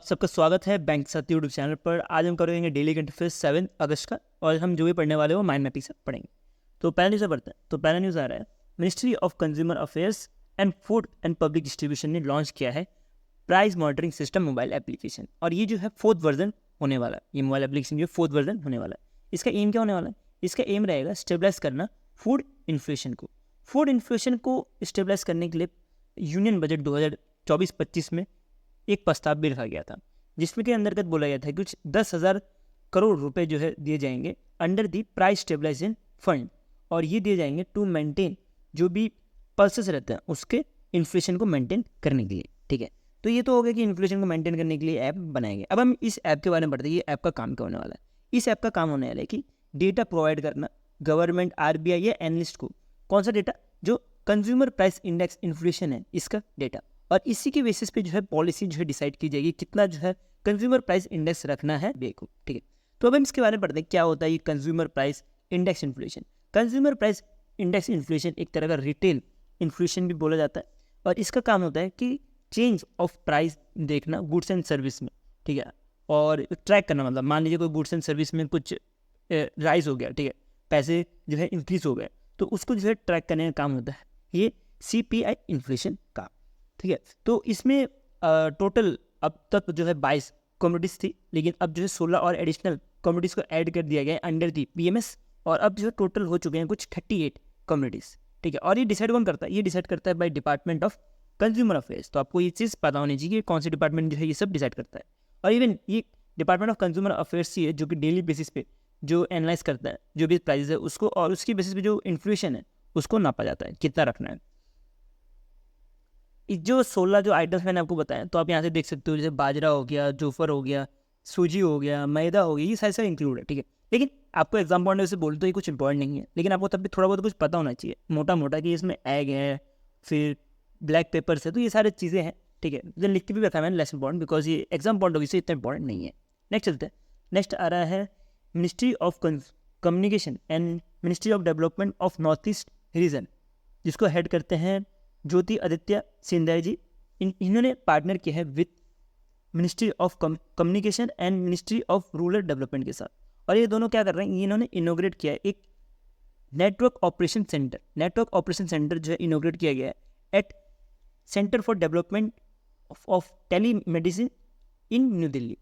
आप सबका स्वागत है बैंक साथी यूट्यूब चैनल पर। आज हम करेंगे डेली करंट अफेयर्स 7 अगस्त का, और हम जो भी पढ़ने वाले हो माइंड मैपिंग से पढ़ेंगे। तो पहला न्यूज़ पढ़ते हैं। तो पहला न्यूज़ आ रहा है, ministry of consumer affairs and food and public distribution ने लॉन्च किया है price monitoring system mobile application, और ये जो है 4th वर्जन होने वाला है। ये मोबाइल एप्लीकेशन जो 4th वर्जन होने वाला है। इसका एम क्या होने वाला है? इसका एम रहेगा स्टेबलाइज करना फूड इन्फ्लेशन को। फूड इन्फ्लेशन को स्टेबलाइज करने के लिए यूनियन बजट 2024-25 में एक प्रस्ताव भी रखा गया था, जिसमें के अंतर्गत बोला गया था कि कुछ 10,000 करोड़ रुपए जो है दिए जाएंगे under the price stabilization fund, और ये दिए जाएंगे टू मेंटेन जो भी पल्सेस रहते हैं उसके इन्फ्लेशन को मेंटेन करने के लिए। ठीक है, तो ये तो हो गया कि इन्फ्लेशन को मेंटेन करने के लिए ऐप बनाएंगे। अब हम इस ऐप के बारे में पढ़ते हैं। ये ऐप का काम क्या होने वाला है? इस ऐप का काम होने वाला है कि डेटा प्रोवाइड करना गवर्नमेंट, आरबीआई या एनालिस्ट को। कौन सा डेटा? जो कंज्यूमर प्राइस इंडेक्स इन्फ्लेशन है इसका डेटा, और इसी के बेसिस पे जो है पॉलिसी जो है डिसाइड की जाएगी कितना जो है कंज्यूमर प्राइस इंडेक्स रखना है बेको। ठीक है, तो अब हम इसके बारे में पढ़ते हैं क्या होता है ये consumer price index inflation. Consumer price index inflation एक तरह का रिटेल इन्फ्लेशन भी बोला जाता है, और इसका काम होता है कि चेंज ऑफ प्राइस देखना गुड्स एंड सर्विस में। ठीक है, और ट्रैक करना, मतलब मान लीजिए कोई गुड्स एंड सर्विस में कुछ राइज हो गया, ठीक है, पैसे जो है इंक्रीज हो गए, तो उसको जो है ट्रैक करने का काम होता है ये CPI इन्फ्लेशन का। ठीक है, तो इसमें टोटल अब तक जो है 22 कमोडिटीज थी, लेकिन अब जो है 16 और एडिशनल कमोडिटीज को ऐड कर दिया गया है अंडर दी PMS, और अब जो है टोटल हो चुके हैं कुछ 38 कमोडिटीज। ठीक है, और ये डिसाइड कौन करता है? ये डिसाइड करता है by department of consumer affairs. तो आपको ये चीज़ पता होनी चाहिए कि कौन सी डिपार्टमेंट जो है ये सब डिसाइड करता है। और इवन ये डिपार्टमेंट ऑफ कंज्यूमर अफेयर्स ही है जो कि डेली बेसिस पे जो एनालाइज करता है जो भी प्राइस है उसको, और उसकी बेसिस पे जो इन्फ्लेशन है उसको नापा जाता है कितना रखना है। जो 16 जो आइटम्स मैंने आपको बताया, तो आप यहाँ से देख सकते हो, जैसे बाजरा हो गया, जोफर हो गया, सूजी हो गया, मैदा हो गया, ये सारे सारे इंक्लूड है। ठीक है, लेकिन आपको एग्जाम पॉइंट से बोल तो ये कुछ इंपॉर्टेंट नहीं है, लेकिन आपको तब भी थोड़ा बहुत कुछ पता होना चाहिए मोटा मोटा कि इसमें एग है, फिर ब्लैक पेपर्स है, तो ये सारी चीज़ें हैं। ठीक है, तो लिख के भी रखा है मैंने लेस इंपॉर्टेंट, बिकॉज ये एग्जाम पॉइंट होगी से इतना इंपॉर्टेंट नहीं है। नेक्स्ट चलते हैं। नेक्स्ट आ रहा है ministry of communication and ministry of development of north east region, जिसको हेड करते हैं ज्योति आदित्य सिंधिया जी। इन्होंने पार्टनर किया है with ministry of communication and ministry of rural development के साथ, और ये दोनों क्या कर रहे हैं, इन्होंने इनोग्रेट किया है एक network operation centre. Network operation centre जो है इनोग्रेट किया गया है at centre for development of telemedicine in New Delhi.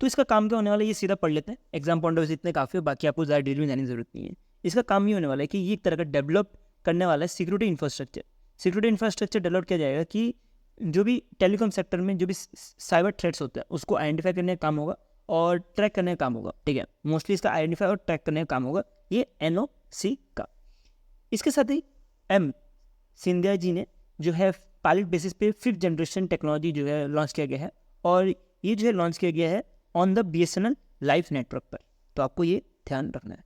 तो इसका काम क्या होने वाला है ये सीधा पढ़ लेते हैं, एग्जाम पॉइंट ऑफ व्यू इतने काफ़ी है, बाकी आपको ज़्यादा डिटेल में जाने की जरूरत नहीं है। इसका काम ये होने वाला है कि ये एक तरह का डेवलप करने वाला है security infrastructure. Security infrastructure develop किया जाएगा कि जो भी टेलीकॉम सेक्टर में जो भी साइबर थ्रेट्स होते हैं उसको आइडेंटिफाई करने का काम होगा और ट्रैक करने का काम होगा। ठीक है, मोस्टली इसका आइडेंटिफाई और ट्रैक करने का काम होगा ये NOC का। इसके साथ ही M सिंधिया जी ने जो है पायलट बेसिस पे 5th जनरेशन टेक्नोलॉजी जो है लॉन्च किया गया है, और ये जो है लॉन्च किया गया है on the BSNL live network पर। तो आपको ये ध्यान रखना है।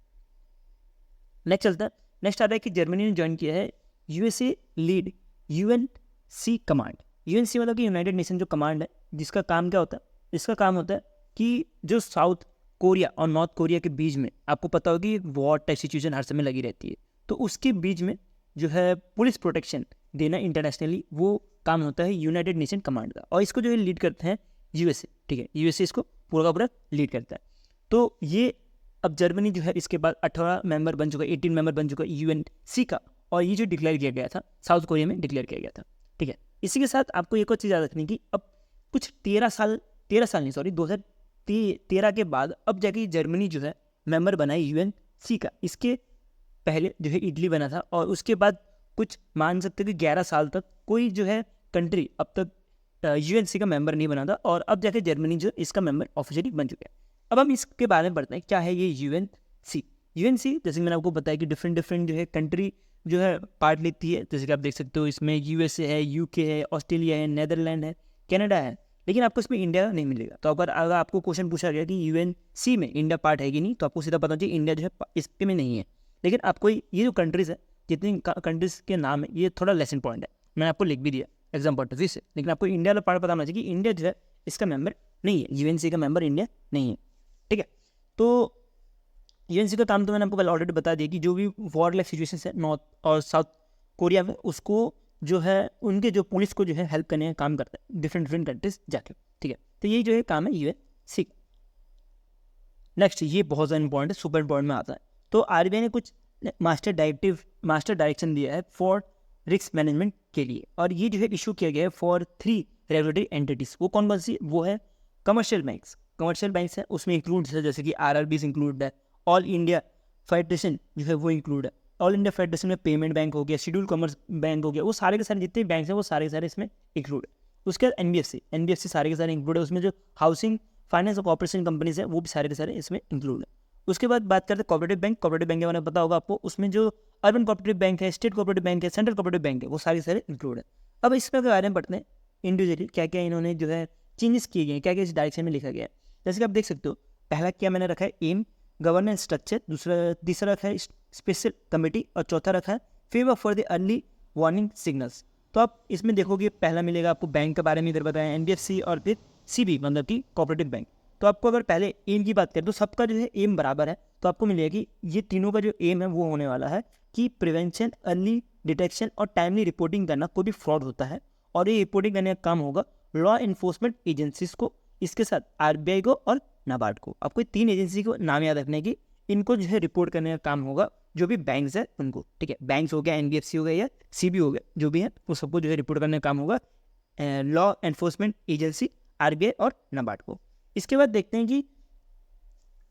नेक्स्ट चलता है। नेक्स्ट आ रहा है कि जर्मनी ने ज्वाइन किया है USA lead UNC command. UNC मतलब कि यूनाइटेड नेशन जो कमांड है, जिसका काम क्या होता है? इसका काम होता है कि जो साउथ कोरिया और नॉर्थ कोरिया के बीच में आपको पता होगा कि वॉर टाइप सिचुएशन हर समय लगी रहती है, तो उसके बीच में जो है पुलिस प्रोटेक्शन देना इंटरनेशनली, वो काम होता है यूनाइटेड नेशन कमांड का, और इसको जो है लीड करते हैं USA। ठीक है, USA इसको पूरा का पूरा लीड करता है। तो ये अब जर्मनी जो है इसके बाद 18 मेंबर बन चुका है, 18 मेंबर बन चुका है UNC का, और ये जो डिक्लेयर किया गया था साउथ कोरिया में डिक्लेयर किया गया था। ठीक है, इसी के साथ आपको एक और चीज़ याद रखनी कि अब कुछ 2013 के बाद अब जाके जर्मनी जो है मेंबर बना है UNC का। इसके पहले जो है इटली बना था, और उसके बाद कुछ मान सकते कि 11 साल तक कोई जो है कंट्री अब तक UNC का मेंबर नहीं बना था, और अब जाके जर्मनी जो इसका मेंबर ऑफिशियली बन चुका है। अब हम इसके बारे में पढ़ते हैं क्या है ये UNC। जैसे मैंने आपको बताया कि डिफरेंट जो है कंट्री जो है पार्ट लेती है, जैसे कि आप देख सकते हो इसमें USA है, UK है, ऑस्ट्रेलिया है, नेदरलैंड है, कनाडा है, लेकिन आपको इसमें इंडिया नहीं मिलेगा। तो अगर आपको क्वेश्चन पूछा गया कि UNC में इंडिया पार्ट है कि नहीं, तो आपको सीधा पता चाहिए इंडिया जो है इसके में नहीं है। लेकिन आपको ये जो कंट्रीज़ है, जितनी कंट्रीज़ के नाम है, ये थोड़ा लेसन पॉइंट है, मैंने आपको लिख भी दिया एग्जाम पॉइंट ऑफ व्यू से, लेकिन आपको इंडिया वाला पार्ट पता होना चाहिए कि इंडिया जो है इसका मेंबर नहीं है, UNC का मेंबर इंडिया नहीं है। ठीक है, तो UNC का काम तो मैंने आपको पहले ऑलरेडी बता दिया कि जो भी वॉर लाइक सिचुएशन है नॉर्थ और साउथ कोरिया में, उसको जो है उनके जो पुलिस को जो है हेल्प करने का काम करता है डिफरेंट कंट्रीज जाके, ठीक है। तो ये जो है काम है यूएनसी। नेक्स्ट, ये बहुत ज़्यादा इंपॉर्टेंट है, सुपर इंपॉर्टेंट में आता है। तो आरबीआई ने कुछ मास्टर डायरेक्शन दिया है फॉर रिस्क मैनेजमेंट के लिए, और ये जो है इशू किया गया है फॉर 3 रेगुलेटरी एंटिटीज। वो कौन सी? वो है कमर्शियल बैंक्स है, उसमें इंक्लूड है जैसे कि आरआरबीज इंक्लूड है, ऑल इंडिया फेडरेशन जो है वो इंक्लूड है। ऑल इंडिया फेडरेशन में पेमेंट बैंक हो गया, शेड्यूल कॉमर्स बैंक हो गया, वो सारे के सारे जितने बैंक हैं वो सारे के सारे इसमें इंक्लूड है। उसके बाद एनबीएफसी सारे के सारे इंक्लूड है, उसमें जो हाउसिंग फाइनेंस और कॉर्पोरेशन कंपनीज है वो भी सारे के सारे इसमें इंक्लूड है। उसके बाद बात करते हैं कोऑपरेटिव बैंक के बारे में पता होगा आपको, उसमें जो अर्बन कोऑपरेटिव बैंक है, स्टेट कोऑपरेटिव बैंक है, सेंट्रल कोऑपरेटिव बैंक है, वो सारे सारे इंक्लूड है। अब इसमें के बारे में पढ़ते हैं इंडिविजुअली क्या क्या इन्होंने जो है चेंजेस किए गए हैं, क्या क्या इस डायरेक्शन में लिखा गया है। जैसे कि आप देख सकते हो, पहला क्या मैंने रखा है एम, गवर्नेंस स्ट्रक्चर, तीसरा रखा है स्पेशल कमेटी, और चौथा रखा है favour for the early warning signals. तो आप इसमें देखोगे पहला मिलेगा आपको बैंक के बारे में इधर बताया, एनबीएफसी और फिर सीबी मतलब कि कोऑपरेटिव बैंक। तो आपको अगर पहले एम की बात करें तो सबका जो है एम बराबर है, तो आपको मिलेगा कि ये तीनों का जो एम है वो होने वाला है कि प्रिवेंशन, अर्ली डिटेक्शन और टाइमली रिपोर्टिंग करना कोई भी फ्रॉड होता है, और ये रिपोर्टिंग करने का काम होगा लॉ इन्फोर्समेंट एजेंसीज को, इसके साथ आरबीआई को और नाबार्ड को। आपको ये 3 एजेंसी को नाम याद रखने की, इनको जो है रिपोर्ट करने का काम होगा जो भी बैंक्स है उनको, ठीक है। बैंक्स हो गया, एनबीएफसी हो गया या सीबी हो गया, जो भी है वो सबको जो है रिपोर्ट करने का काम होगा लॉ एन्फोर्समेंट एजेंसी, आरबीआई और नाबार्ड को। इसके बाद देखते हैं कि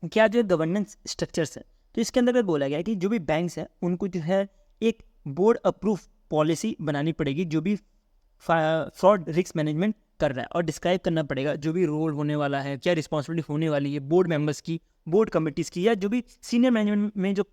क्या जो है गवर्नेंस स्ट्रक्चर्स है। तो इसके अंदर बोला गया है कि जो भी बैंक्स हैं उनको जो है एक बोर्ड अप्रूव पॉलिसी बनानी पड़ेगी, जो भी फ्रॉड रिस्क मैनेजमेंट कर रहा है, और डिस्क्राइब करना पड़ेगा जो भी रोल होने वाला है, क्या रिस्पॉन्सिबिलिटी होने वाली है बोर्ड मेंबर्स की, बोर्ड कमिटीज़ की, या जो भी सीनियर मैनेजमेंट में जो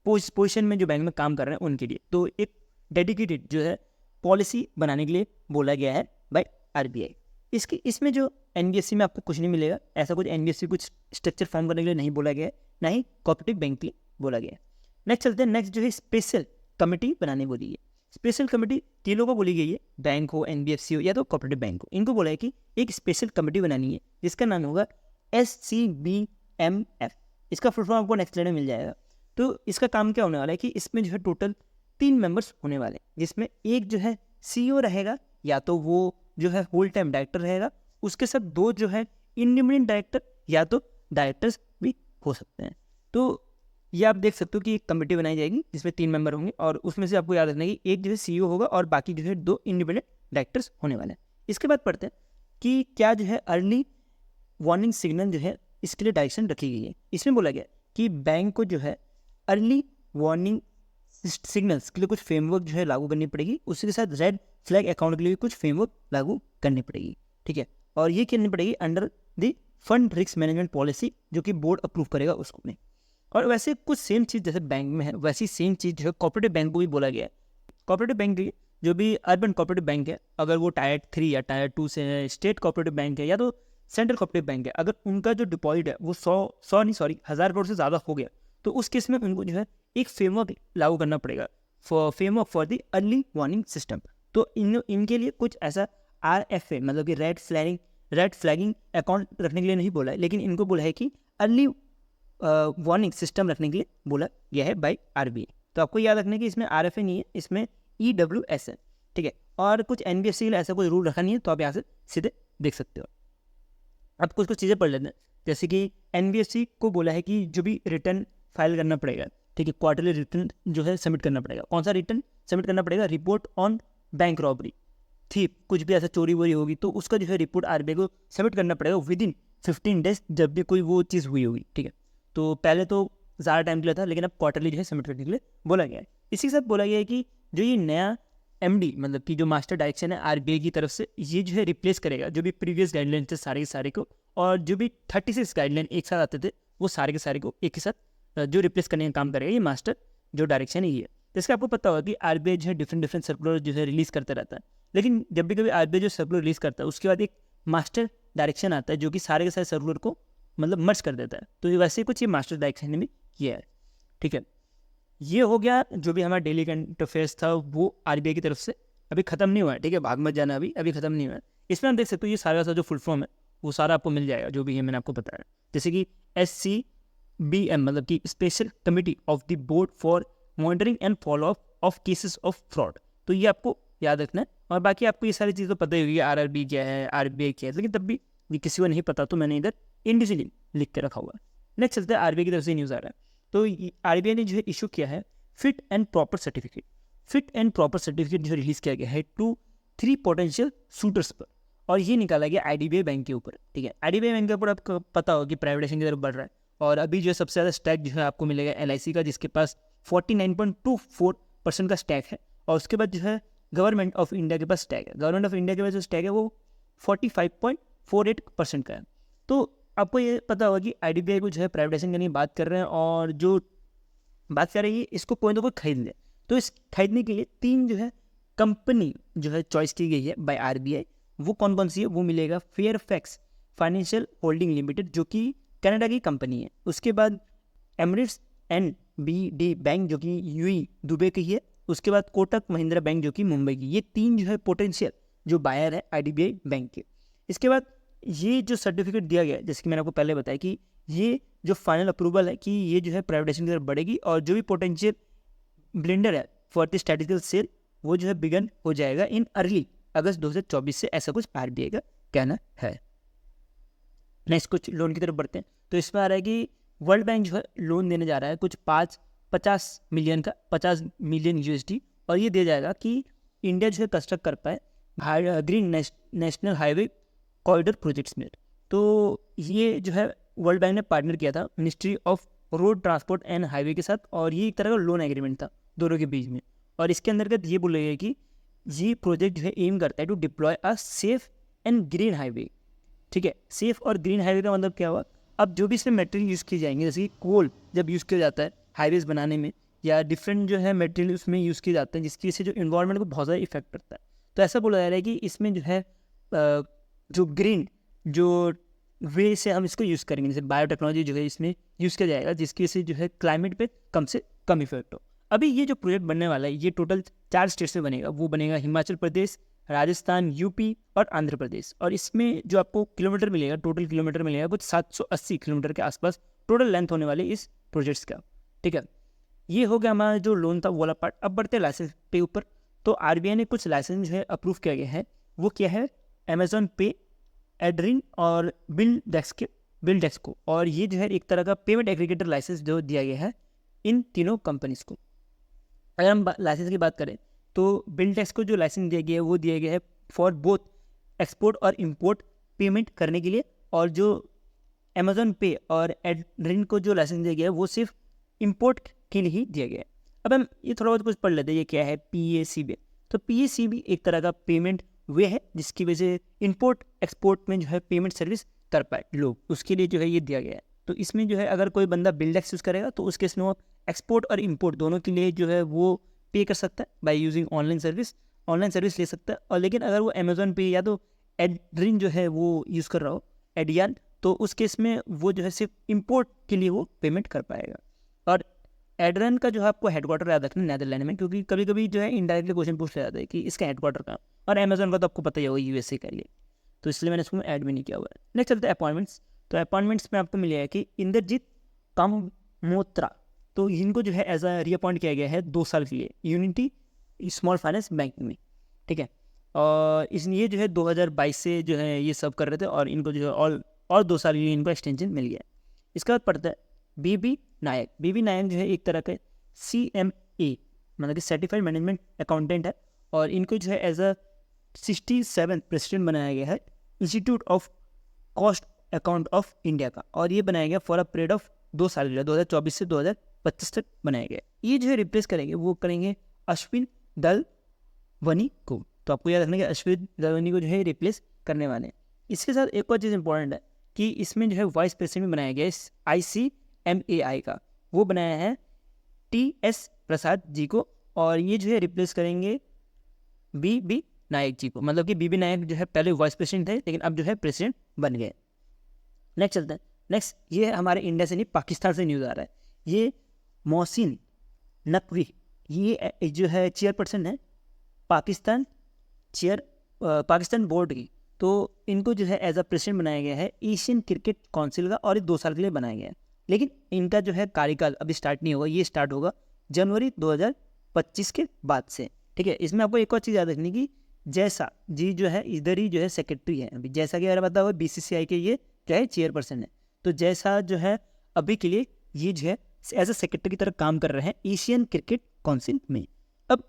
पोजीशन में जो बैंक में काम कर रहे हैं उनके लिए। तो एक डेडिकेटेड जो है पॉलिसी बनाने के लिए बोला गया है बाय आरबीआई। इसमें जो एनबीएफसी में आपको कुछ नहीं मिलेगा, ऐसा कुछ एनबीएफसी कुछ स्ट्रक्चर फॉर्म करने के लिए नहीं बोला गया है, ना ही कोऑपरेटिव बैंक के लिए बोला गया है। नेक्स्ट चलते हैं, नेक्स्ट जो है स्पेशल कमेटी बनाने बोली है। स्पेशल कमेटी तीनों को बोली गई है, बैंक हो, एनबीएफसी हो या तो कोऑपरेटिव बैंक हो, इनको बोला है कि एक स्पेशल कमेटी बनानी है जिसका नाम होगा SCBMF। इसका फुल फॉर्म आपको नेक्स्ट स्लाइड में मिल जाएगा। तो इसका काम क्या होने वाला है कि इसमें जो है टोटल 3 मेंबर्स होने वाले हैं, जिसमें एक जो है CEO रहेगा, या तो वो जो है होल टाइम डायरेक्टर रहेगा, उसके साथ 2 जो है इंडिपेंडेंट डायरेक्टर या तो डायरेक्टर्स भी हो सकते हैं। तो ये आप देख सकते हो कि एक कमेटी बनाई जाएगी जिसमें 3 मेंबर होंगे, और उसमें से आपको याद रखना है कि एक जो है CEO होगा और बाकी जो है 2 इंडिपेंडेंट डायरेक्टर्स होने वाले हैं। इसके बाद पढ़ते हैं कि क्या जो है अर्ली वार्निंग सिग्नल जो है इसके लिए डायरेक्शन रखी गई है। इसमें बोला गया कि बैंक को जो है अर्ली वार्निंग सिग्नल्स के लिए कुछ फ्रेमवर्क जो है लागू करनी पड़ेगी, उसी के साथ रेड फ्लैग अकाउंट के लिए भी कुछ फ्रेमवर्क लागू करनी पड़ेगी, ठीक है। और ये करनी पड़ेगी under the fund risk management policy, जो कि बोर्ड अप्रूव करेगा उसको नहीं। और वैसे कुछ सेम चीज़ जैसे बैंक में है वैसी सेम चीज़ जो है कोऑपरेटिव बैंक को भी बोला गया है। कोऑपरेटिव बैंक जो भी अर्बन कोऑपरेटिव बैंक है, अगर वो टायर 3 या टायर 2 से है, स्टेट कोऑपरेटिव बैंक है या तो सेंट्रल कोऑपरेटिव बैंक है, अगर उनका जो डिपॉजिट है वो 1000 करोड़ से ज़्यादा हो गया, तो उस केस में उनको जो है एक फ्रेमवर्क लागू करना पड़ेगा, framework for the early warning system. तो इनके लिए कुछ ऐसा RFA मतलब कि रेड फ्लैगिंग अकाउंट रखने के लिए नहीं बोला है, लेकिन इनको बोला है कि अर्ली वार्निंग सिस्टम रखने के लिए बोला गया है बाय आरबीआई। तो आपको याद रखना है कि इसमें RFA नहीं है, इसमें EWS है, ठीक है। और कुछ एनबीएफसी के लिए ऐसा कोई रूल रखा नहीं है, तो आप यहाँ से सीधे देख सकते हो। अब कुछ चीज़ें पढ़ लेते हैं, जैसे कि एनबीएफसी को बोला है कि जो भी रिटर्न फाइल करना पड़ेगा, ठीक है, क्वार्टरली रिटर्न जो है सबमिट करना पड़ेगा। कौन सा रिटर्न सबमिट करना पड़ेगा? Report on bank robbery, thief, कुछ भी ऐसा चोरी वोरी होगी तो उसका जो है रिपोर्ट आरबीआई को सबमिट करना पड़ेगा विदिन 15 डेज, जब भी कोई वो चीज़ हुई होगी, ठीक है। तो पहले तो ज़्यादा टाइम के लिए था, लेकिन अब क्वार्टरली जो है सबमिट करने के लिए बोला गया है। इसी के साथ बोला गया है कि जो ये नया MD मतलब कि जो मास्टर डायरेक्शन है आरबीआई की तरफ से, ये जो है रिप्लेस करेगा जो भी प्रीवियस गाइडलाइन थे सारे के सारे को, और जो भी 36 गाइडलाइन एक साथ आते थे वो सारे के सारे को एक ही साथ जो रिप्लेस करने का काम करेगा ये मास्टर जो डायरेक्शन है ये। तो इसका आपको पता होगा कि आरबीआई जो है डिफरेंट सर्कुलर जो है रिलीज़ करता रहता है, लेकिन जब भी कभी आरबीआई जो सर्कुलर रिलीज़ करता है उसके बाद एक मास्टर डायरेक्शन आता है जो कि सारे के सारे सर्कुलर को मतलब मर्ज कर देता है। तो वैसे ही कुछ ये मास्टर डायरेक्शन ने भी किया है, ठीक है। ये हो गया जो भी हमारा डेली करंट अफेयर्स था वो आरबीआई की तरफ से, अभी खत्म नहीं हुआ है, ठीक है, भाग मत जाना, अभी खत्म नहीं हुआ है। इसमें आप देख सकते हो ये सारा जो फुल फॉर्म है वो सारा आपको मिल जाएगा, जो भी है मैंने आपको बताया। जैसे कि SCBM मतलब कि special committee of the board for monitoring and follow up of cases of fraud, तो ये आपको याद रखना है। और बाकी आपको ये सारी चीज़ तो पता ही होगी, RRB क्या है, RBI क्या है, लेकिन तब भी ये किसी को नहीं पता तो मैंने इधर इंडिविजुअली लिख के रखा हुआ है। नेक्स्ट चलते हैं, RBI की तरफ से न्यूज़ आ रहा है। तो RBI ने जो है इशू किया है fit and proper certificate. Fit and proper certificate जो रिलीज़ किया गया है 3 पोटेंशियल सूटर्स पर, और ये निकाला गया IDBI बैंक के ऊपर। ठीक है, IDBI बैंक के ऊपर आपको पता होगा कि प्राइवेटाइजेशन की तरफ बढ़ रहा है, और अभी जो है सबसे ज़्यादा स्टैक जो है आपको मिलेगा LIC का, जिसके पास 49.24% का स्टैक है। और उसके बाद जो है गवर्नमेंट ऑफ इंडिया के पास स्टैक है। गवर्नमेंट ऑफ इंडिया के पास जो स्टैक है वो 45.48% का है। तो आपको ये पता होगा कि IDBI को जो है प्राइवेटाइजेशन करने की बात कर रहे हैं, और जो बात कर रही है इसको कोई ना कोई खरीद ले। तो इस खरीदने के लिए 3 जो है कंपनी जो है चॉइस की गई है बाय RBI। वो कौन कौन सी है, वो मिलेगा फेयरफैक्स फाइनेंशियल होल्डिंग लिमिटेड जो कि कनाडा की कंपनी है। उसके बाद एमरेट्स NBD बैंक जो कि UAE दुबई की है। उसके बाद कोटक महिंद्रा बैंक जो कि मुंबई की। ये 3 जो है पोटेंशियल जो बायर है IDBI बैंक के। इसके बाद ये जो सर्टिफिकेट दिया गया है, जैसे कि मैंने आपको पहले बताया कि ये जो फाइनल अप्रूवल है कि ये जो है प्राइवेटाइजेशन की तरफ बढ़ेगी, और जो भी पोटेंशियल ब्लेंडर है फॉर द स्ट्रेटेजिकल सेल वो जो है बिगन हो जाएगा इन अर्ली अगस्त 2024 से, ऐसा कुछ RBI का कहना है। नेक्स्ट कुछ लोन की तरफ बढ़ते हैं। तो इसमें आ रहा है कि वर्ल्ड बैंक जो है लोन देने जा रहा है कुछ 50 मिलियन का, 50 मिलियन USD, और ये दिया जाएगा कि इंडिया जो है कंस्ट्रक्ट कर पाए green national highway corridor projects में। तो ये जो है वर्ल्ड बैंक ने पार्टनर किया था ministry of road transport and highway के साथ, और ये एक तरह का लोन एग्रीमेंट था दोनों के बीच में। और इसके अंतर्गत ये बोला गया कि ये प्रोजेक्ट जो है एम करता है to deploy a safe and green highway. ठीक है, सेफ और ग्रीन हाईवे का मतलब क्या हुआ, अब जो भी इसमें मटेरियल यूज़ किए जाएंगे, जैसे कि कोल जब यूज़ किया जाता है हाईवेज बनाने में, या डिफरेंट जो है मटेरियल उसमें यूज़ किए जाते हैं जिसकी वजह से जो इन्वायरमेंट को बहुत ज़्यादा इफेक्ट पड़ता है। तो ऐसा बोला जा रहा है कि इसमें जो है जो ग्रीन जो वे से हम इसको यूज़ करेंगे, जैसे बायोटेक्नोलॉजी जो है इसमें यूज़ किया जाएगा, जिसकी वजह से जो है क्लाइमेट पे कम से कम इफेक्ट हो। अभी ये जो प्रोजेक्ट बनने वाला है ये टोटल 4 स्टेट्स में बनेगा। वो बनेगा हिमाचल प्रदेश, राजस्थान, UP और आंध्र प्रदेश। और इसमें जो आपको किलोमीटर मिलेगा, टोटल किलोमीटर मिलेगा कुछ 780 किलोमीटर के आसपास टोटल लेंथ होने वाली इस प्रोजेक्ट्स का। ठीक है, ये हो गया हमारा जो लोन था वो वाला पार्ट। अब बढ़ते हैं लाइसेंस पे ऊपर। तो RBI ने कुछ लाइसेंस जो है अप्रूव किया गया है। वो क्या है, अमेजॉन पे, एड्रिन और बिल्डेक्सको। और ये जो है एक तरह का पेमेंट एग्रीगेटर लाइसेंस जो दिया गया है इन तीनों कंपनीज को। अगर हम लाइसेंस की बात करें तो बिल्डेक्सको जो लाइसेंस दिया गया है वो दिया गया है फॉर बोथ एक्सपोर्ट और इंपोर्ट पेमेंट करने के लिए, और जो अमेजॉन पे और एड्रिन को जो लाइसेंस दिया गया है वो सिर्फ इंपोर्ट के लिए ही दिया गया है। अब हम ये थोड़ा बहुत कुछ पढ़ लेते हैं, ये क्या है PACB। तो PACB एक तरह का पेमेंट वे है जिसकी वजह से इंपोर्ट एक्सपोर्ट में जो है पेमेंट सर्विस कर पाए लोग, उसके लिए जो है ये दिया गया है। तो इसमें जो है अगर कोई बंदा बिल्डेक्स यूज़ करेगा तो उसके इसमें वो एक्सपोर्ट और इंपोर्ट दोनों के लिए जो है वो पे कर सकता है बाय यूजिंग ऑनलाइन सर्विस ले सकता है। और लेकिन अगर वो अमेजॉन पे या तो एड्रिन जो है वो यूज़ कर रहा हो, एडियान, तो उस केस में वो जो है सिर्फ इंपोर्ट के लिए वो पेमेंट कर पाएगा। और एड्रिन का जो है आपको हेडक्वार्टर याद रखना नेदरलैंड में, क्योंकि कभी कभी जो है इनडायरेक्टली क्वेश्चन पूछ लिया जाता है कि इसका हेडक्वार्टर कहाँ। और अमेजॉन का तो आपको पता ही होगा USA का लिए, तो इसलिए मैंने इसको ऐड भी नहीं किया हुआ है। नेक्स्ट चलते हैं अपॉइंटमेंट्स। तो अपॉइंटमेंट्स में आपको मिलेगा कि इंद्रजीत कामोत्रा, तो इनको जो है एज अ रीअपॉइंट किया गया है 2 साल के लिए यूनिटी स्मॉल फाइनेंस बैंक में। ठीक है, और इसलिए जो है 2022 से जो है ये सब कर रहे थे, और इनको जो है और 2 साल के लिए इनको एक्सटेंशन मिल गया। इसके बाद पढ़ता है BB नायक। BB नायक जो है एक तरह का CMA मतलब कि सर्टिफाइड मैनेजमेंट अकाउंटेंट है, और इनको जो है एज अ 67 प्रेसिडेंट बनाया गया है institute of cost account of India का। और ये बनाया गया फॉर अ पीरियड ऑफ 2 साल के लिए, 2024 से 2025 तक बनाया गया। ये जो है रिप्लेस करेंगे, वो करेंगे अश्विन दलवनी को। तो आपको याद रखना कि अश्विन दलवनी को जो है रिप्लेस करने वाले हैं। इसके साथ एक और चीज़ इंपॉर्टेंट है कि इसमें जो है वाइस प्रेसिडेंट भी बनाया गया है ICMAI का, वो बनाया है TS प्रसाद जी को, और ये जो है रिप्लेस करेंगे BB नायक जी को। मतलब कि BB नायक जो है पहले वाइस प्रेसिडेंट थे, लेकिन अब जो है प्रेसिडेंट बन गए। नेक्स्ट चलते हैं। नेक्स्ट ये हमारे इंडिया से नहीं पाकिस्तान से न्यूज़ आ रहा है। ये मोहसिन नकवी, ये जो है चेयरपर्सन है पाकिस्तान बोर्ड की। तो इनको जो है एज अ प्रेसिडेंट बनाया गया है एशियन क्रिकेट काउंसिल का, और ये 2 साल के लिए बनाया गया है। लेकिन इनका जो है कार्यकाल अभी स्टार्ट नहीं होगा, ये स्टार्ट होगा जनवरी 2025 के बाद से। ठीक है। इसमें आपको एक और चीज़ याद रखनी की जैसा जी जो है इधर ही जो है सेक्रेटरी है अभी, जैसा कि मैंने बताया BCCI के ये क्या है चेयरपर्सन है, तो जैसा जो है अभी के लिए ये जो है एज अ सेक्रेटरी की तरह काम कर रहे हैं एशियन क्रिकेट काउंसिल में। अब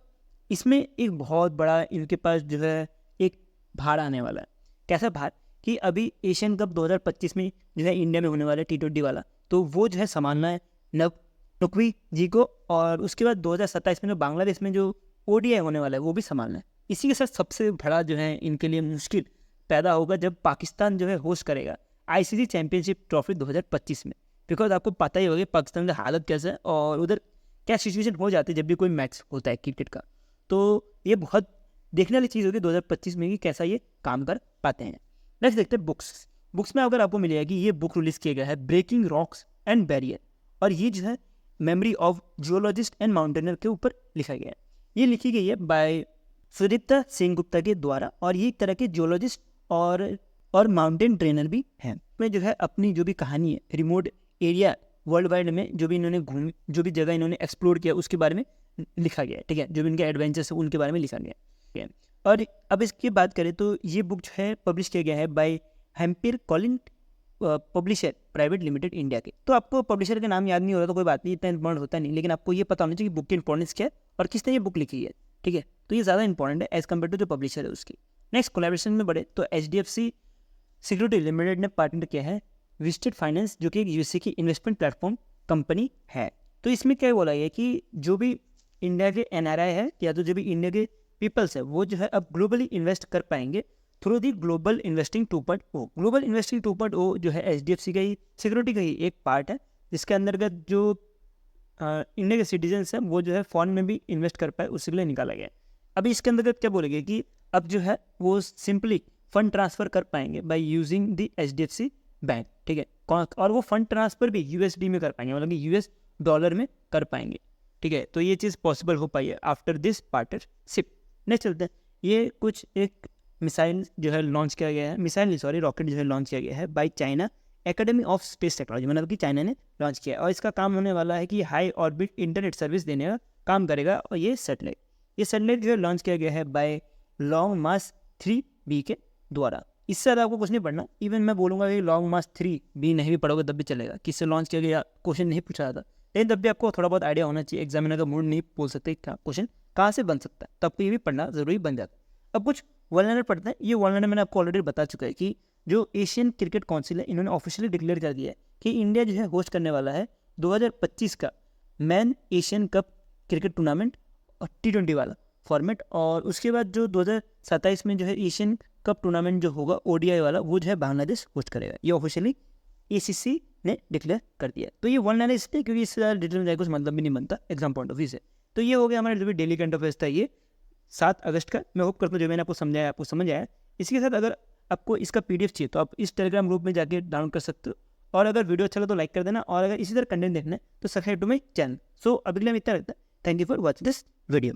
इसमें एक बहुत बड़ा इनके पास जो है एक भार आने वाला है। कैसा भार कि अभी एशियन कप 2025 में जो है इंडिया में होने वाला है T20 वाला, तो वो जो है संभालना है नुकवी जी को, और उसके बाद 2027 में जो बांग्लादेश में जो ODI होने वाला है वो भी संभालना है। इसी के साथ सबसे बड़ा जो है इनके लिए मुश्किल पैदा होगा जब पाकिस्तान जो है होस्ट करेगा ICC चैंपियनशिप ट्रॉफी 2025 में, बिकॉज आपको पता ही होगा पाकिस्तान की हालत कैसे है और उधर क्या सिचुएशन हो जाती है जब भी कोई मैच होता है क्रिकेट का। तो ये बहुत देखने वाली चीज़ होगी 2025 में कि कैसा ये काम कर पाते हैं। नेक्स्ट देखते हैं बुक्स में अगर आपको मिल जाएगी ये बुक रिलीज किया गया है ब्रेकिंग रॉक्स एंड बैरियर, और ये जो है memory of geologist and mountaineer के ऊपर लिखा गया है। ये लिखी गई है बाय सुदीप्ता सिंह गुप्ता के द्वारा, और ये एक तरह के जियोलॉजिस्ट और माउंटेन ट्रेनर भी हैं। में जो है अपनी जो भी कहानी है रिमोट एरिया वर्ल्ड वाइड में जो भी इन्होंने घूमी, जो भी जगह इन्होंने एक्सप्लोर किया उसके बारे में लिखा गया है, ठीक है। जो भी इनके एडवेंचर्स है उनके बारे में लिखा गया है। और अब इसकी बात करें तो ये बुक जो है पब्लिश किया गया है by HarperCollins publisher private limited India के। तो आपको पब्लिशर का नाम याद नहीं हो रहा तो कोई बात नहीं, इतना इंपॉर्टेंट होता नहीं, लेकिन आपको ये पता होना चाहिए कि बुक की इंपॉर्टेंस क्या है और किसने ये बुक लिखी है, ठीक है। तो ये ज़्यादा इंपॉर्टेंट है एज कम्पेयर टू जो पब्लिशर है उसकी। नेक्स्ट कोलैबोरेशन में बढ़े तो HDFC सिक्योरिटी लिमिटेड ने पार्टनर किया है विस्टेड फाइनेंस, जो कि एक USA की इन्वेस्टमेंट प्लेटफॉर्म कंपनी है। तो इसमें क्या बोला गया कि जो भी इंडिया के NRI है या तो जो भी इंडिया के पीपल्स है वो जो है अब ग्लोबली इन्वेस्ट कर पाएंगे through the global investing 2.0। Global investing 2.0 जो है HDFC का ही सिक्योरिटी का ही एक पार्ट है, जिसके अंतर्गत जो इंडिया के सिटीजन्स हैं वो जो है फॉरेन में भी इन्वेस्ट कर पाए उसके लिए निकाला गया है। अभी इसके अंतर्गत क्या बोलेंगे कि अब जो है वो सिंपली फंड ट्रांसफ़र कर पाएंगे by using the HDFC bank, ठीक है। और वो फंड ट्रांसफ़र भी USD में कर पाएंगे, मतलब कि US डॉलर में कर पाएंगे, ठीक है। तो ये चीज़ पॉसिबल हो पाई है आफ्टर दिस पार्टनरशिप। नेक्स्ट चलते हैं, ये कुछ एक मिसाइल जो है लॉन्च किया गया है, मिसाइल नहीं सॉरी रॉकेट जो है लॉन्च किया गया है by China academy of space technology, मतलब कि चाइना ने लॉन्च किया है। और इसका काम होने वाला है कि हाई ऑर्बिट इंटरनेट सर्विस देने का काम करेगा। और ये सैटेलाइट जो है लॉन्च किया गया है बाय लॉन्ग मार्च 3B के द्वारा। इससे ज़्यादा आपको कुछ नहीं पढ़ना, इवन मैं बोलूँगा कि लॉन्ग मार्च 3B नहीं भी पढ़ोगे तब भी चलेगा, किससे लॉन्च किया गया क्वेश्चन नहीं पूछा जाता, लेकिन तब भी आपको थोड़ा बहुत आइडिया होना चाहिए। एग्जामिनर का मूड नहीं बोल सकते क्या क्वेश्चन कहाँ से बन सकता है, तब ये भी पढ़ना जरूरी बन जाता है। अब कुछ वर्ल्ड लाइनर पढ़ते हैं। ये वर्ल्ड लाइनर मैंने आपको ऑलरेडी बता चुका है कि जो एशियन क्रिकेट काउंसिल है इन्होंने ऑफिशियली डिक्लेयर कर दिया है कि इंडिया जो है होस्ट करने वाला है 2025 का man Asian cup cricket tournament और T20 वाला फॉर्मेट, और उसके बाद जो 2027 में जो है एशियन कप टूर्नामेंट जो होगा ODI वाला वो जो है बांग्लादेश होस्ट करेगा। ये ऑफिशियली ACC ने डिक्लेयर कर दिया। तो ये वर्ल्ड लाइनर इसलिए क्योंकि इससे ज़्यादा डिटेल में जाए कुछ मतलब भी नहीं बनता एग्जाम पॉइंट ऑफ व्यू से। तो ये हो गया हमारा जो भी डेली करंट अफेयर्स था ये 7 अगस्त का। मैं होप करता हूँ जो मैंने आपको समझाया आपको समझ आया। इसके साथ अगर आपको इसका PDF चाहिए तो आप इस टेलीग्राम ग्रुप में जाके डाउनलोड कर सकते हो, और अगर वीडियो अच्छा लगा तो लाइक कर देना, और अगर इसी तरह कंटेंट देखना है तो सब्सक्राइब टू माई चैनल। सो अभी के लिए इतना रहता है। Thank you for watching this video.